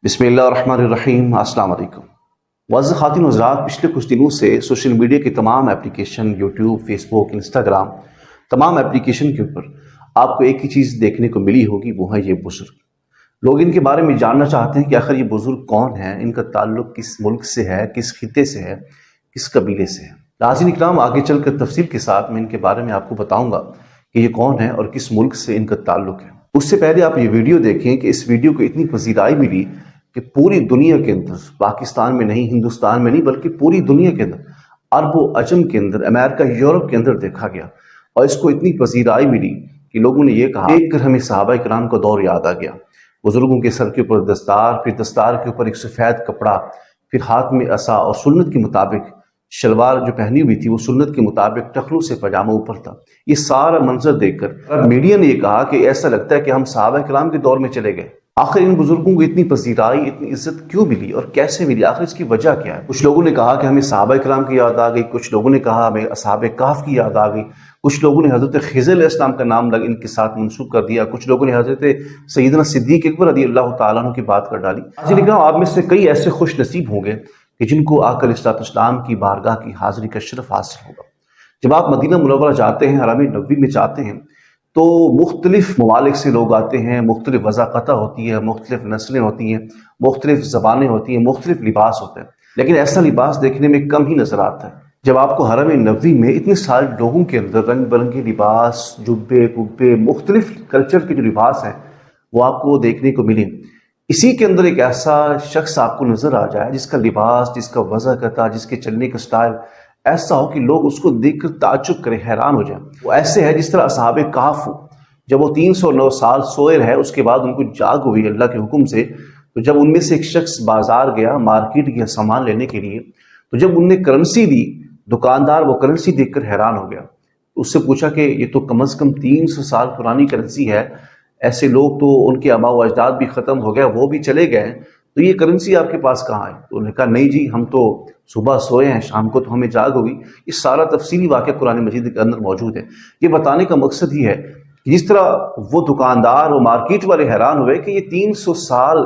بسم اللہ الرحمن الرحیم۔ السلام علیکم معزز خواتین و حضرات، پچھلے کچھ دنوں سے سوشل میڈیا کی تمام اپلیکیشن، یوٹیوب، فیس بک، انسٹاگرام، تمام اپلیکیشن کے اوپر آپ کو ایک ہی چیز دیکھنے کو ملی ہوگی، وہ ہے یہ بزرگ لوگ۔ ان کے بارے میں جاننا چاہتے ہیں کہ آخر یہ بزرگ کون ہیں، ان کا تعلق کس ملک سے ہے، کس خطے سے ہے، کس قبیلے سے ہے۔ ناظرین اکرام، آگے چل کر تفصیل کے ساتھ میں ان کے بارے میں آپ کو بتاؤں گا کہ یہ کون ہے اور کس ملک سے ان کا تعلق ہے۔ اس سے پہلے آپ یہ ویڈیو دیکھیں کہ اس ویڈیو کو اتنی پذیرائی ملی کہ پوری دنیا کے اندر، پاکستان میں نہیں، ہندوستان میں نہیں، بلکہ پوری دنیا کے اندر، عرب و عجم کے اندر، امریکہ، یورپ کے اندر دیکھا گیا، اور اس کو اتنی پذیرائی ملی کہ لوگوں نے یہ کہا، دیکھ کر ہمیں صحابہ کرام کا دور یاد آ گیا۔ بزرگوں کے سر کے اوپر دستار، پھر دستار کے اوپر ایک سفید کپڑا، پھر ہاتھ میں عصا، اور سنت کے مطابق شلوار جو پہنی ہوئی تھی وہ سنت کے مطابق ٹخنوں سے پاجامہ اوپر تھا۔ یہ سارا منظر دیکھ کر میڈیا نے یہ کہا کہ ایسا لگتا ہے کہ ہم صحابہ کرام کے دور میں چلے گئے۔ آخر ان بزرگوں کو اتنی پذیرائی، اتنی عزت کیوں ملی اور کیسے ملی؟ آخر اس کی وجہ کیا ہے؟ کچھ لوگوں نے کہا کہ ہمیں صحابہ کرام کی یاد آ گئی، کچھ لوگوں نے کہا ہمیں اصحاب کہف کی یاد آ گئی، کچھ لوگوں نے حضرت خضر علیہ السلام کا نام ان کے ساتھ منسوب کر دیا، کچھ لوگوں نے حضرت سیدنا صدیق اکبر رضی اللہ تعالیٰ عنہ کی بات کر ڈالی۔ آپ میں سے کئی ایسے خوش نصیب ہوں گے کہ جن کو آقا علیہ السلام کی بارگاہ کی حاضری کا شرف حاصل ہوگا۔ جب آپ مدینہ منورہ جاتے ہیں، حرم نبوی میں جاتے ہیں، تو مختلف ممالک سے لوگ آتے ہیں، مختلف وضاقتہ ہوتی ہے، مختلف نسلیں ہوتی ہیں، مختلف زبانیں ہوتی ہیں، مختلف لباس ہوتے ہیں، لیکن ایسا لباس دیکھنے میں کم ہی نظر آتا ہے۔ جب آپ کو حرم نبوی میں اتنے سارے لوگوں کے اندر رنگ برنگے لباس، جبے کبے، مختلف کلچر کے جو لباس ہیں وہ آپ کو دیکھنے کو ملیں، اسی کے اندر ایک ایسا شخص آپ کو نظر آ جائے جس کا لباس، جس کا وضاقتہ، جس کے چلنے کا سٹائل ایسا ہو کہ لوگ اس کو دیکھ کر تعجب کریں، حیران ہو جائیں۔ وہ ایسے ہے جس طرح اصحاب کہف ہو، جب وہ 309 سال سوئے رہے، اس کے بعد ان کو جاگ ہوئی اللہ کے حکم سے، تو جب ان میں سے ایک شخص بازار گیا، مارکیٹ گیا سامان لینے کے لیے، تو جب ان نے کرنسی دی، دکاندار وہ کرنسی دیکھ کر حیران ہو گیا۔ اس سے پوچھا کہ یہ تو کم از کم 300 سال پرانی کرنسی ہے، ایسے لوگ تو ان کے آباء و اجداد بھی ختم ہو گیا، وہ بھی چلے گئے، تو یہ کرنسی آپ کے پاس کہاں ہے؟ تو انہوں نے کہا نہیں جی، ہم تو صبح سوئے ہیں، شام کو تو ہمیں جاگ ہوگی۔ یہ سارا تفصیلی واقعہ قرآن مجید کے اندر موجود ہے۔ یہ بتانے کا مقصد ہی ہے کہ جس طرح وہ دکاندار، وہ مارکیٹ والے حیران ہوئے کہ یہ 300 سال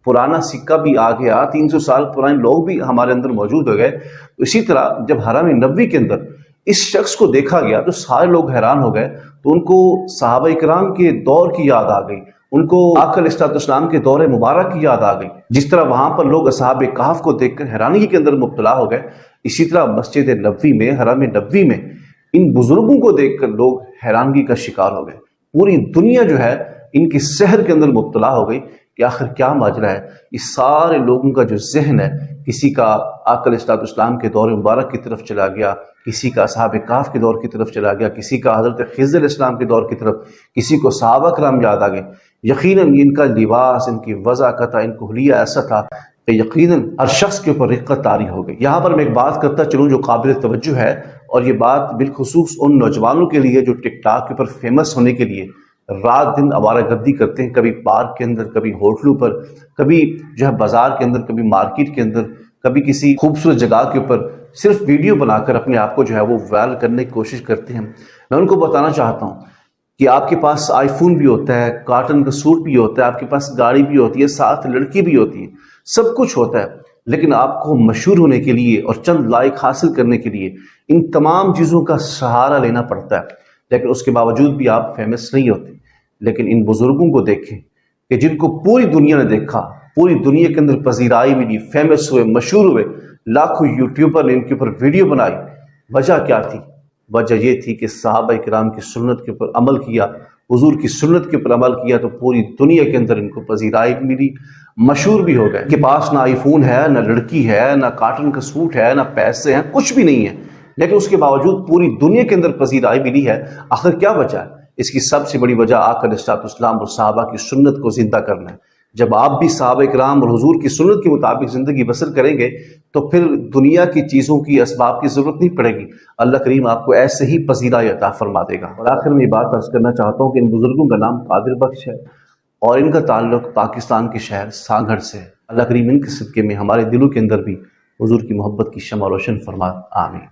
پرانا سکہ بھی آ گیا، 300 سال پرانے لوگ بھی ہمارے اندر موجود ہو گئے، تو اسی طرح جب حرم نبوی کے اندر اس شخص کو دیکھا گیا تو سارے لوگ حیران ہو گئے، تو ان کو صحابہ کرام کے دور کی یاد آ گئی، ان کو آقا علیہ السلام کے دور مبارک کی یاد آ گئی۔ جس طرح وہاں پر لوگ اصحاب کہف کو دیکھ کر حیرانی کے اندر مبتلا ہو گئے، اسی طرح مسجد نبوی میں، حرم نبوی میں ان بزرگوں کو دیکھ کر لوگ حیرانگی کا شکار ہو گئے۔ پوری دنیا جو ہے ان کی سحر کے اندر مبتلا ہو گئی کہ آخر کیا ماجرا ہے۔ اس سارے لوگوں کا جو ذہن ہے، کسی کا آقا علیہ السلام کے دور مبارک کی طرف چلا گیا، کسی کا اصحاب کہف کے دور کی طرف چلا گیا، کسی کا حضرت خضر علیہ السلام کے دور کی طرف، کسی کو صحابہ کرام یاد آ گئے۔ یقیناً ان کا لباس، ان کی وضاقتہ، ان کو حلیہ ایسا تھا کہ یقیناً ہر شخص کے اوپر رقت طاری ہو گئی۔ یہاں پر میں ایک بات کرتا چلوں جو قابل توجہ ہے، اور یہ بات بالخصوص ان نوجوانوں کے لیے جو ٹک ٹاک کے اوپر فیمس ہونے کے لیے رات دن آوارہ گردی کرتے ہیں، کبھی پارک کے اندر، کبھی ہوٹلوں پر، کبھی جو ہے بازار کے اندر، کبھی مارکیٹ کے اندر، کبھی کسی خوبصورت جگہ کے اوپر صرف ویڈیو بنا کر اپنے آپ کو جو ہے وہ وائرل کرنے کی کوشش کرتے ہیں۔ میں ان کو بتانا چاہتا ہوں کہ آپ کے پاس آئی فون بھی ہوتا ہے، کاٹن کا سوٹ بھی ہوتا ہے، آپ کے پاس گاڑی بھی ہوتی ہے، ساتھ لڑکی بھی ہوتی ہے، سب کچھ ہوتا ہے، لیکن آپ کو مشہور ہونے کے لیے اور چند لائک حاصل کرنے کے لیے ان تمام چیزوں کا سہارا لینا پڑتا ہے، لیکن اس کے باوجود بھی آپ فیمس نہیں ہوتے۔ لیکن ان بزرگوں کو دیکھیں کہ جن کو پوری دنیا نے دیکھا، پوری دنیا کے اندر پذیرائی ملی، فیمس ہوئے، مشہور ہوئے، لاکھوں یوٹیوبر نے ان کے اوپر ویڈیو بنائی۔ وجہ کیا تھی؟ وجہ یہ تھی کہ صحابہ کرام کی سنت کے اوپر عمل کیا، حضور کی سنت کے اوپر عمل کیا، تو پوری دنیا کے اندر ان کو پذیرائی ملی، مشہور بھی ہو گئے۔ ان کے پاس نہ آئی فون ہے، نہ لڑکی ہے، نہ کاٹن کا سوٹ ہے، نہ پیسے ہیں، کچھ بھی نہیں ہے، لیکن اس کے باوجود پوری دنیا کے اندر پذیرائی ملی ہے۔ آخر کیا وجہ ہے؟ اس کی سب سے بڑی وجہ آقا علیہ السلام اور صحابہ کی سنت کو زندہ کرنا ہے۔ جب آپ بھی صحابہ کرام اور حضور کی سنت کے مطابق زندگی بسر کریں گے تو پھر دنیا کی چیزوں کی، اسباب کی ضرورت نہیں پڑے گی، اللہ کریم آپ کو ایسے ہی پذیرائی عطا فرما دے گا۔ اور آخر میں یہ بات عرض کرنا چاہتا ہوں کہ ان بزرگوں کا نام قادر بخش ہے، اور ان کا تعلق پاکستان کے شہر سانگھڑ سے ہے۔ اللہ کریم ان کے صدقے میں ہمارے دلوں کے اندر بھی حضور کی محبت کی شمع روشن فرما، آمین۔